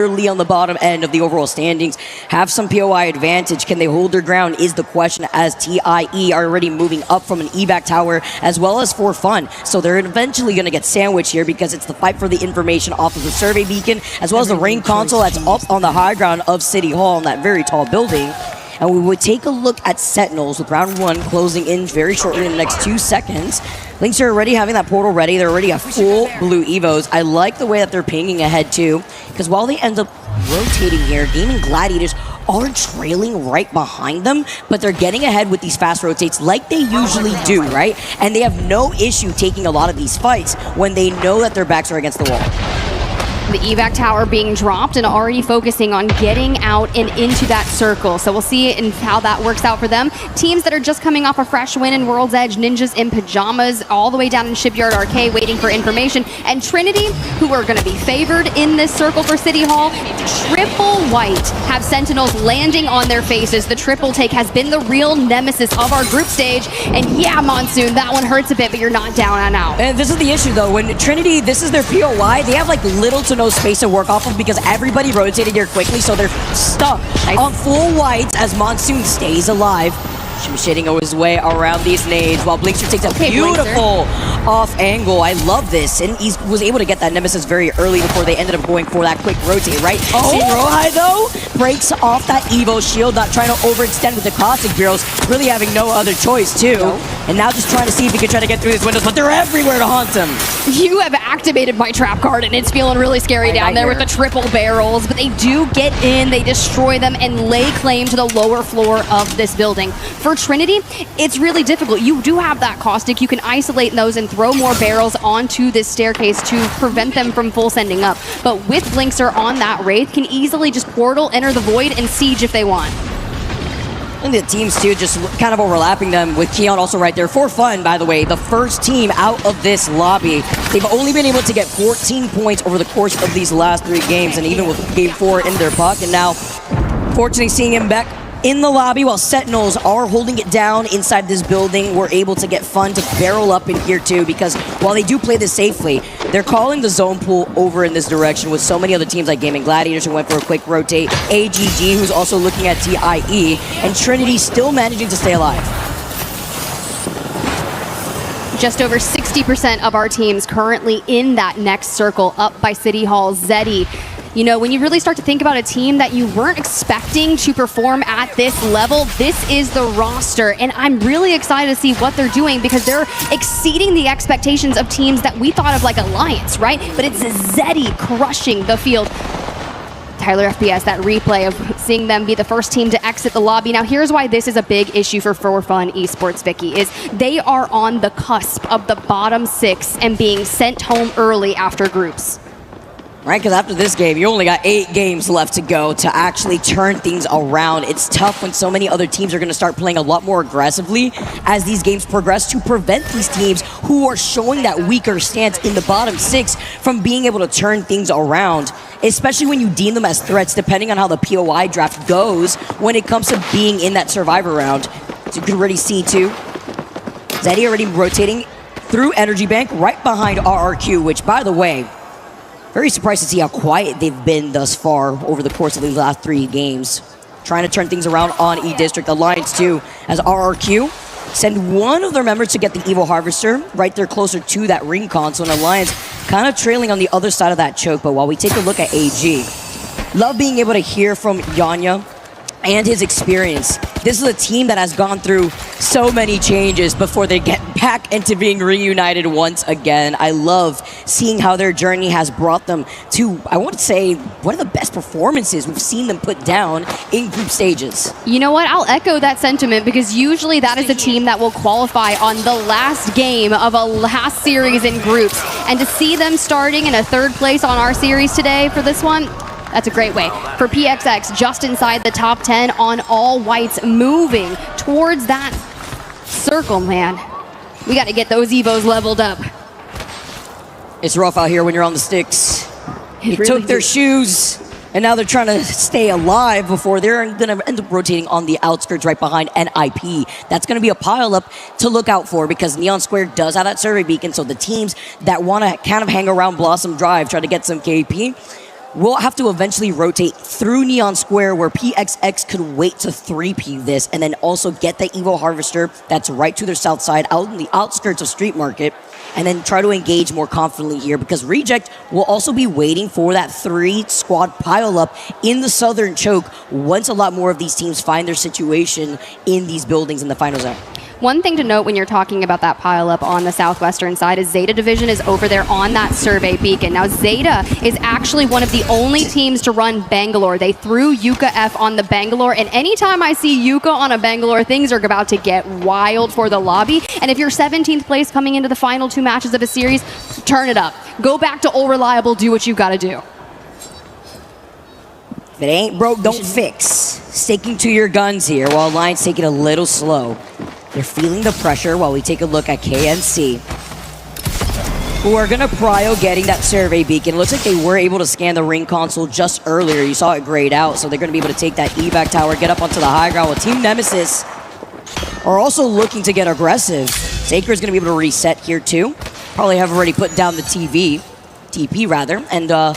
early on the bottom end of the overall standings, have some POI advantage. Can they hold their ground is the question, as TIE are already moving up from an evac tower as well as for fun. So they're eventually going to get sandwiched here because it's the fight for the information off of the survey beacon as well as the rain console that's up on the high ground of City Hall in that very tall building. And we would take a look at Sentinels with round 1 closing in very shortly in the next 2 seconds. Lynx are already having that portal ready. They're already at full blue Evos. I like the way that they're pinging ahead too, because while they end up rotating here, Gaming Gladiators are trailing right behind them, but they're getting ahead with these fast rotates like they usually do, right? And they have no issue taking a lot of these fights when they know that their backs are against the wall. The evac tower being dropped and already focusing on getting out and into that circle. So we'll see how that works out for them. Teams that are just coming off a fresh win in World's Edge, Ninjas in pajamas, all the way down in Shipyard Arcade waiting for information. And Trinity, who are going to be favored in this circle for City Hall, triple white have Sentinels landing on their faces. The triple take has been the real nemesis of our group stage. And yeah, Monsoon, that one hurts a bit, but you're not down and out. And this is the issue though. When Trinity, this is their POI, they have like little to no space to work off of because everybody rotated here quickly, so they're stuck on full whites as Monsoon stays alive. Shading his way around these nades while Blinkster takes a beautiful off angle. I love this, and he was able to get that Nemesis very early before they ended up going for that quick rotate, right? Oh! Rohai, though, breaks off that Evo shield, not trying to overextend with the Caustic Barrels, really having no other choice, too. And now just trying to see if he can try to get through these windows, but they're everywhere to haunt him. You have activated my trap card, and it's feeling really scary down there with the triple barrels, but they do get in, they destroy them, and lay claim to the lower floor of this building. For Trinity, it's really difficult. You do have that caustic. You can isolate those and throw more barrels onto this staircase to prevent them from full sending up. But with Blinkster on that Wraith, can easily just portal, enter the void, and siege if they want. And the teams too, just kind of overlapping them with Keon also right there. For fun, by the way, the first team out of this lobby. They've only been able to get 14 points over the course of these last 3 games, and even with game 4 in their pocket now, fortunately seeing him back in the lobby while Sentinels are holding it down inside this building. We're able to get Fun to barrel up in here too, because while they do play this safely, they're calling the zone pool over in this direction with so many other teams like Gaming Gladiators who went for a quick rotate, AGG who's also looking at TIE, and Trinity still managing to stay alive. Just over 60% of our teams currently in that next circle, up by City Hall. Zeddy, you know, when you really start to think about a team that you weren't expecting to perform at this level, this is the roster. And I'm really excited to see what they're doing because they're exceeding the expectations of teams that we thought of like Alliance, right? But it's Zeddy crushing the field. Tyler FPS, that replay of seeing them be the first team to exit the lobby. Now, here's why this is a big issue for Fun Esports, Vicky, is they are on the cusp of the bottom 6 and being sent home early after groups. Right, because after this game, you only got 8 games left to go to actually turn things around. It's tough when so many other teams are going to start playing a lot more aggressively as these games progress to prevent these teams who are showing that weaker stance in the bottom 6 from being able to turn things around, especially when you deem them as threats, depending on how the POI draft goes when it comes to being in that Survivor round. So you can already see, too, Zeddy already rotating through Energy Bank right behind RRQ, which, by the way, very surprised to see how quiet they've been thus far over the course of the last 3 games. Trying to turn things around on E-District. Alliance too, as RRQ send one of their members to get the Evil Harvester right there closer to that ring console. And Alliance kind of trailing on the other side of that choke. But while we take a look at AG, love being able to hear from Yanya and his experience. This is a team that has gone through so many changes before they get back into being reunited once again. I love seeing how their journey has brought them to, I want to say, one of the best performances we've seen them put down in group stages. You know what? I'll echo that sentiment because usually that is a team that will qualify on the last game of a last series in groups. And to see them starting in a 3rd place on our series today for this one, that's a great way. For PXX, just inside the top 10 on all whites, moving towards that circle, man. We got to get those Evos leveled up. It's rough out here when you're on the sticks. They took their shoes, and now they're trying to stay alive before they're going to end up rotating on the outskirts right behind NIP. That's going to be a pile-up to look out for because Neon Square does have that survey beacon, so the teams that want to kind of hang around Blossom Drive, try to get some KP, will have to eventually rotate through Neon Square, where PXX could wait to 3P this and then also get the Evo Harvester that's right to their south side, out in the outskirts of Street Market, and then try to engage more confidently here, because Reject will also be waiting for that 3-squad pile-up in the Southern Choke once a lot more of these teams find their situation in these buildings in the final zone. One thing to note when you're talking about that pile-up on the southwestern side is Zeta Division is over there on that survey beacon. Now, Zeta is actually one of the only teams to run Bangalore. They threw Yuka F on the Bangalore, and anytime I see Yuka on a Bangalore, things are about to get wild for the lobby. And if you're 17th place coming into the final 2 matches of a series, turn it up. Go back to Old Reliable, do what you gotta do. If it ain't broke, don't fix. Sticking to your guns here, while Alliance taking a little slow. They're feeling the pressure while we take a look at KNC, who are going to prio getting that survey beacon. It looks like they were able to scan the ring console just earlier. You saw it grayed out, so they're going to be able to take that evac tower, get up onto the high ground. While Team Nemesis are also looking to get aggressive. Saker's going to be able to reset here too. Probably have already put down the TP rather, and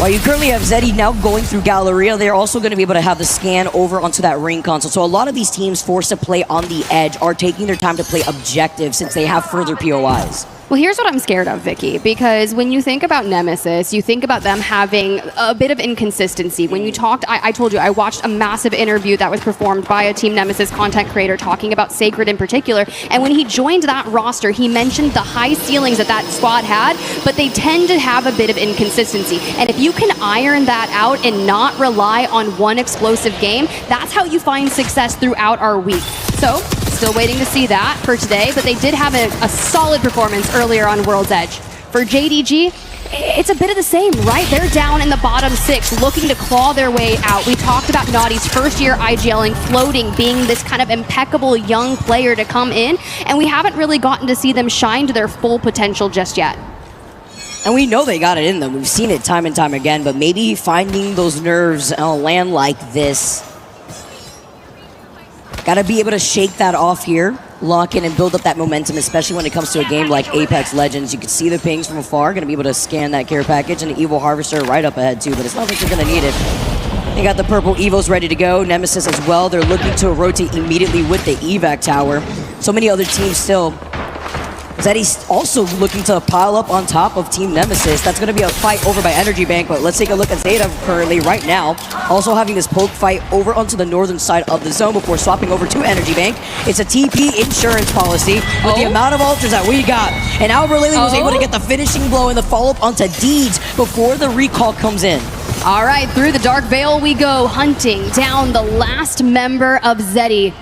while you currently have Zeddy now going through Galleria, they're also going to be able to have the scan over onto that ring console. So a lot of these teams forced to play on the edge are taking their time to play objective since they have further POIs. Well, here's what I'm scared of, Vicky, because when you think about Nemesis, you think about them having a bit of inconsistency. When you talked, I told you, I watched a massive interview that was performed by a Team Nemesis content creator talking about Sacred in particular, and when he joined that roster, he mentioned the high ceilings that that squad had, but they tend to have a bit of inconsistency. And if you can iron that out and not rely on one explosive game, that's how you find success throughout our week. So, still waiting to see that for today, but they did have a solid performance earlier on World's Edge. For JDG, it's a bit of the same, right? They're down in the bottom 6, looking to claw their way out. We talked about Naughty's first year IGLing, floating, being this kind of impeccable young player to come in, and we haven't really gotten to see them shine to their full potential just yet. And we know they got it in them. We've seen it time and time again, but maybe finding those nerves on a land like this, gotta be able to shake that off here, lock in and build up that momentum, especially when it comes to a game like Apex Legends. You can see the pings from afar, gonna be able to scan that care package, and an Evo Harvester right up ahead too, but it's not like they're gonna need it. They got the purple Evos ready to go, Nemesis as well. They're looking to rotate immediately with the evac tower. So many other teams still. Zeddy's also looking to pile up on top of Team Nemesis. That's going to be a fight over by Energy Bank, but let's take a look at Zeta currently right now. Also having this poke fight over onto the northern side of the zone before swapping over to Energy Bank. It's a TP insurance policy with the amount of ultras that we got. And Albert Lily was able to get the finishing blow and the follow-up onto Deeds before the recall comes in. All right, through the Dark Veil we go, hunting down the last member of Zeddy.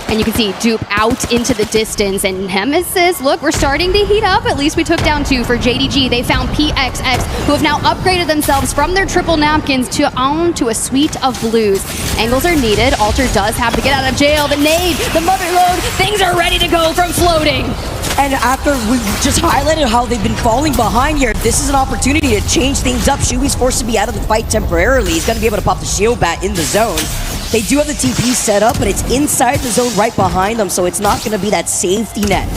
And you can see Dupe out into the distance, and Nemesis, look, we're starting to heat up. At least we took down 2 for JDG. They found PXX, who have now upgraded themselves from their triple napkins to a suite of blues. Angles are needed. Alter does have to get out of jail. The nade, the mother load, things are ready to go from floating. And after we just highlighted how they've been falling behind here, this is an opportunity to change things up. Shui's forced to be out of the fight temporarily. He's going to be able to pop the shield bat in the zone. They do have the TP set up, but it's inside the zone right behind them, so it's not going to be that safety net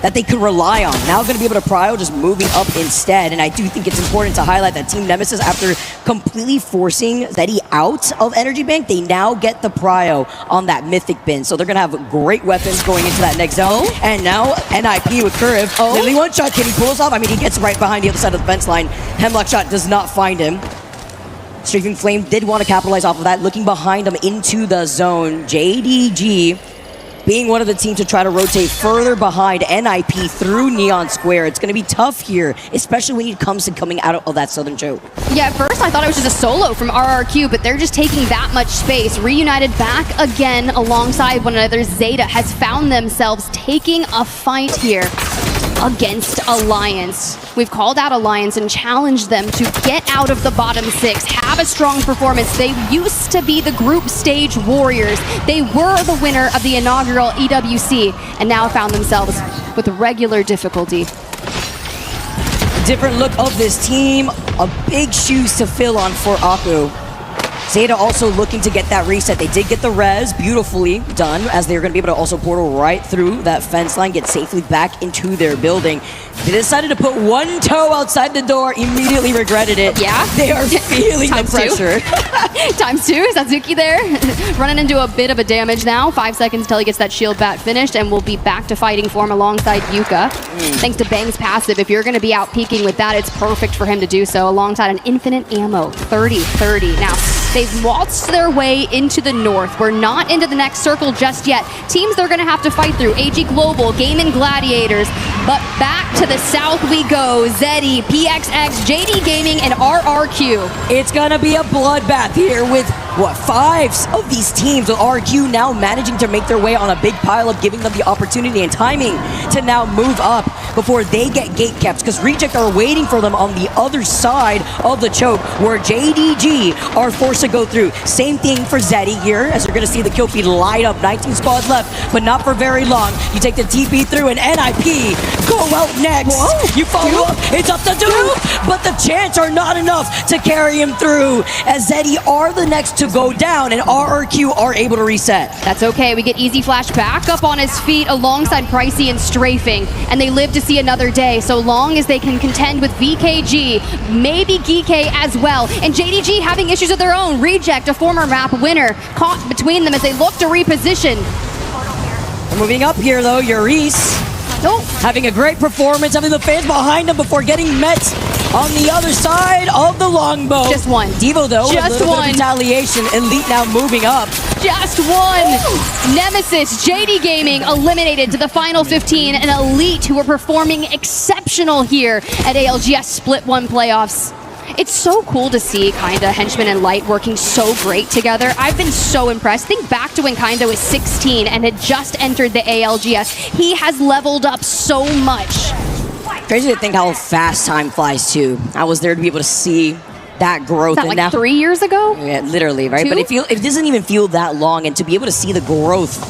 that they could rely on. Now going to be able to prio, just moving up instead. And I do think it's important to highlight that Team Nemesis, after completely forcing Zeddy out of Energy Bank, they now get the prio on that Mythic bin. So they're going to have great weapons going into that next zone. And now NIP with Curve. Literally one shot, can he pull us off? I mean, he gets right behind the other side of the fence line. Hemlock shot does not find him. Strafing Flame did want to capitalize off of that, looking behind him into the zone. JDG being one of the teams to try to rotate further behind NIP through Neon Square. It's going to be tough here, especially when it comes to coming out of that Southern Choke. Yeah, at first I thought it was just a solo from RRQ, but they're just taking that much space. Reunited back again alongside one another. Zeta has found themselves taking a fight here against Alliance. We've called out Alliance and challenged them to get out of the bottom 6, have a strong performance. They used to be the group stage warriors. They were the winner of the inaugural EWC and now found themselves with regular difficulty. Different look of this team, a big shoes to fill on for Aku. Zeta also looking to get that reset. They did get the res, beautifully done, as they're going to be able to also portal right through that fence line, get safely back into their building. They decided to put one toe outside the door, immediately regretted it. Yeah. They are feeling the pressure. Times two, Satsuki there, running into a bit of a damage now. 5 seconds till he gets that shield bat finished, and we'll be back to fighting form alongside Yuka. Thanks to Bang's passive, if you're going to be out peeking with that, it's perfect for him to do so, alongside an infinite ammo, 30-30. Now, they've waltzed their way into the north. We're not into the next circle just yet. Teams they're going to have to fight through, AG Global, Gaming Gladiators, but back to the south we go. Zeddy, PXX, JD Gaming, and RRQ. It's going to be a bloodbath here with, what, 5 of these teams, with RQ now managing to make their way on a big pile up, giving them the opportunity and timing to now move up before they get gate kept, because Reject are waiting for them on the other side of the choke, where JDG are forced to go through. Same thing for Zeddy here, as you're going to see the kill feed light up. 19 squads left, but not for very long. You take the TP through, and NIP go out next. Whoa. You follow up, it's up to Duke, but the chants are not enough to carry him through, as Zeddy are the next to go down, and RRQ are able to reset. That's okay. We get Easy Flash back up on his feet alongside Pricey and Strafing, and they live to see another day, so long as they can contend with VKG, maybe Geekay as well. And JDG having issues of their own. Reject, a former map winner, caught between them as they look to reposition. Moving up here, though, Yuris. Nope. Having a great performance, having the fans behind him before getting met on the other side of the longbow. Just one. Devo, though, just a little one. bit of retaliation. Elite now moving up. Just one. Nemesis, JD Gaming eliminated to the final 15, and Elite, who are performing exceptional here at ALGS Split 1 playoffs. It's so cool to see Kinda, Henchman, and Light working so great together. I've been so impressed. Think back to when Kinda was 16 and had just entered the ALGS. He has leveled up so much. Crazy to think how fast time flies, too. I was there to be able to see that growth. Is that like now, 3 years ago? Yeah, literally, right? 2? But it doesn't even feel that long, and to be able to see the growth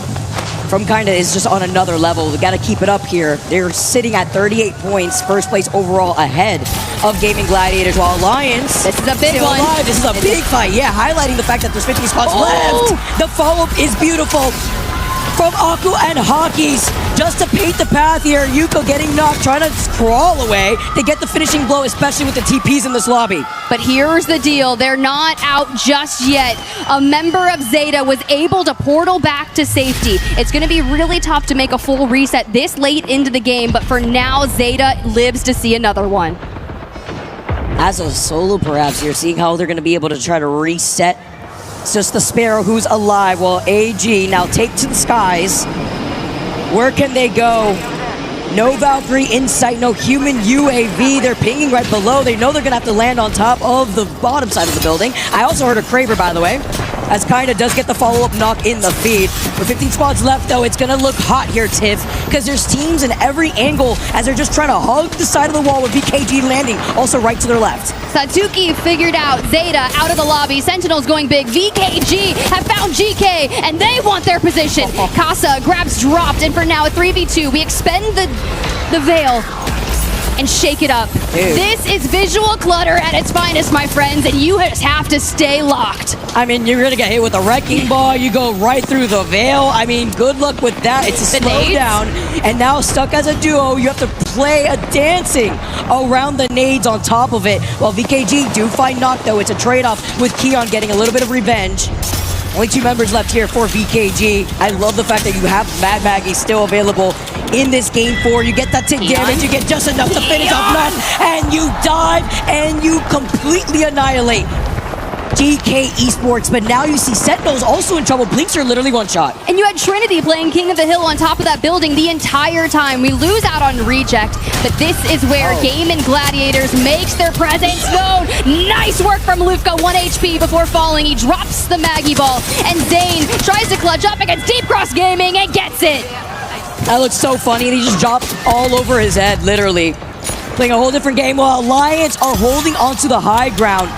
from Kinda is just on another level. We got to keep it up here. They're sitting at 38 points, first place overall, ahead of Gaming Gladiators, while Alliance, this is a big one. Alive. This is a big fight. Yeah, highlighting the fact that there's 50 spots left. The follow-up is beautiful from Aku and Hockeys, just to paint the path here. Yuko getting knocked, trying to crawl away to get the finishing blow, especially with the TPs in this lobby. But here's the deal. They're not out just yet. A member of Zeta was able to portal back to safety. It's going to be really tough to make a full reset this late into the game, but for now, Zeta lives to see another one. As a solo, perhaps, you're seeing how they're going to be able to try to reset. It's just the Sparrow who's alive, while AG now take to the skies. Where can they go? No Valkyrie Insight, no human UAV. They're pinging right below. They know they're going to have to land on top of the bottom side of the building. I also heard a Kraber, by the way, as Kinda does get the follow-up knock in the feed. With 15 spots left, though, it's going to look hot here, Tiff, because there's teams in every angle as they're just trying to hug the side of the wall with VKG landing, also right to their left. Satsuki figured out Zeta out of the lobby. Sentinels going big. VKG have found GK, and they want their position. Casa grabs dropped, and for now, a 3v2. We expend the veil and shake it up. Dude. This is visual clutter at its finest, my friends, and you just have to stay locked. I mean, you're going to get hit with a wrecking ball. You go right through the veil. I mean, good luck with that. It's a slow down. And now, stuck as a duo, you have to play a dancing around the nades on top of it. While VKG do find knock, though. It's a trade-off with Keon getting a little bit of revenge. Only 2 members left here for VKG. I love the fact that you have Mad Maggie still available in this game 4. You get that tick damage, you get just enough to finish off Nutt, and you dive, and you completely annihilate GK Esports. But now you see Sentinels also in trouble. Blinks are literally one shot. And you had Trinity playing King of the Hill on top of that building the entire time. We lose out on Reject, but this is where Game and Gladiators makes their presence known. Nice work from Lufka, 1 HP before falling. He drops the Maggie Ball, and Zane tries to clutch up against Deep Cross Gaming and gets it. That looks so funny, and he just dropped all over his head, literally. Playing a whole different game, while Alliance are holding onto the high ground.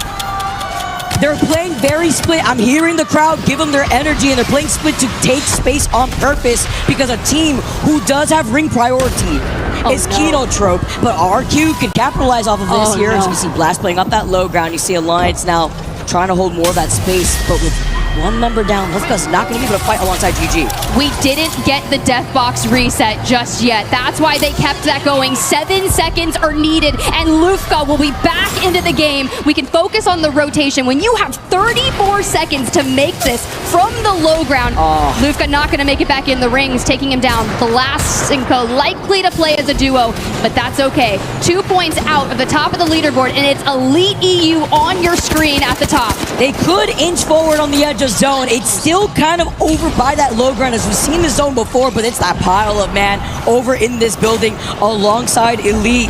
They're playing very split. I'm hearing the crowd give them their energy, and they're playing split to take space on purpose, because a team who does have ring priority is Kenotrope, but RQ can capitalize off of this here. As you see Blast playing up that low ground, you see Alliance now trying to hold more of that space, but with one member down, Lufka's not going to be able to fight alongside GG. We didn't get the death box reset just yet. That's why they kept that going. 7 seconds are needed, and Lufka will be back into the game. We can focus on the rotation. When you have 34 seconds to make this from the low ground, Lufka not going to make it back in the rings, taking him down. The last Cinco likely to play as a duo, but that's okay. 2 points out of the top of the leaderboard, and it's Elite EU on your screen at the top. They could inch forward on the edge of zone. It's still kind of over by that low ground, as we've seen the zone before, but it's that pile of man over in this building alongside Elite.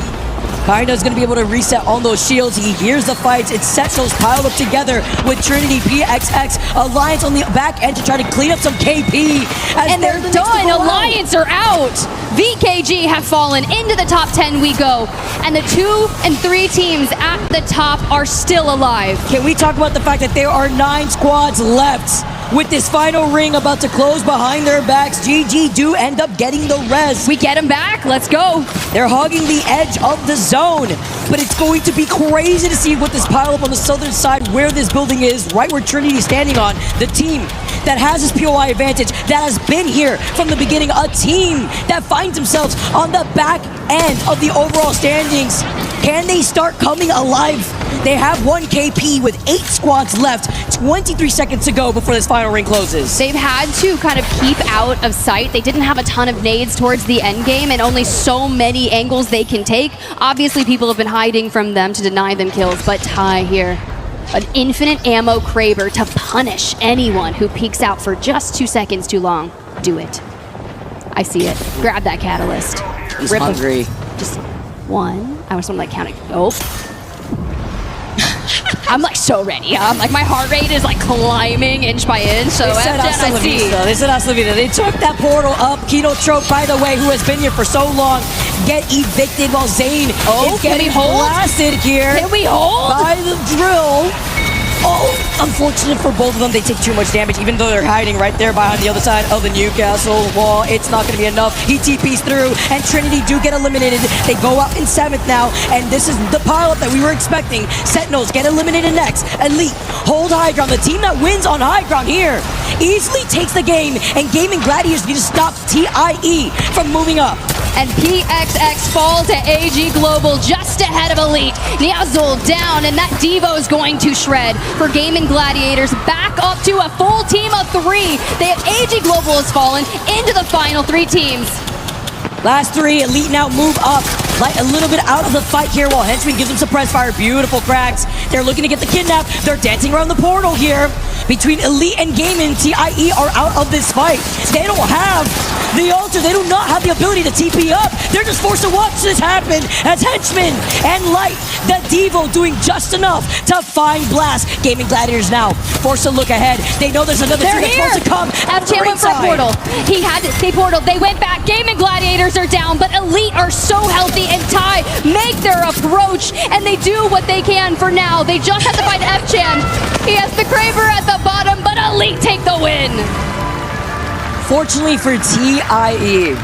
Kaina's going to be able to reset on those shields. He hears the fights. It's Sentinels piled up together with Trinity, PXX, Alliance on the back end to try to clean up some KP. And they're done. Alliance are out. VKG have fallen. Into the top 10 we go. And the 2 and 3 teams at the top are still alive. Can we talk about the fact that there are 9 squads left? With this final ring about to close behind their backs, GG do end up getting the res. We get him back. Let's go. They're hogging the edge of the zone, but it's going to be crazy to see what this pile up on the southern side where this building is, right where Trinity's standing on. The team that has this POI advantage, that has been here from the beginning, a team that finds themselves on the back end of the overall standings. Can they start coming alive? They have 1 KP with 8 squads left, 23 seconds to go before this final ring closes. They've had to kind of keep out of sight. They didn't have a ton of nades towards the end game and only so many angles they can take. Obviously, people have been hiding from them to deny them kills, but Ty here. An infinite ammo Kraber to punish anyone who peeks out for just 2 seconds too long. Do it. I see it. Grab that catalyst. He's hungry. Just 1. I was something like counting. Oh. I'm like so ready. I'm like, my heart rate is like climbing inch by inch. So they said Hasta La Vida. They took that portal up. Kino Trope, by the way, who has been here for so long, get evicted while Zane is getting blasted here. Can we hold? By the drill. Oh, unfortunate for both of them. They take too much damage, even though they're hiding right there behind the other side of the Newcastle wall. It's not going to be enough. He TPs through, and Trinity do get eliminated. They go out in 7th now, and this is the pileup that we were expecting. Sentinels get eliminated next. Elite hold high ground. The team that wins on high ground here easily takes the game, and Gaming Gladiators need to stop TIE from moving up. And PXX fall to AG Global just ahead of Elite. Niazul down, and that Devo is going to shred for Gaming Gladiators. Back up to a full team of 3. They have AG Global has fallen into the final 3 teams. Last 3, Elite now move up. Light a little bit out of the fight here while Henchman gives them suppress fire. Beautiful cracks. They're looking to get the kidnap. They're dancing around the portal here. Between Elite and Gaming, TIE are out of this fight. They don't have the altar. They do not have the ability to TP up. They're just forced to watch this happen as Henchman and Light, the Devo, doing just enough to find Blast. Gaming Gladiators now forced to look ahead. They know there's another team that's supposed to come. FJ went for a portal. They portaled. They went back. Gaming Gladiators are down, but Elite are so healthy, and Ty make their approach, and they do what they can for now. They just have to find F-Chan. He has the Kraber at the bottom, but Elite take the win. Fortunately for TIE,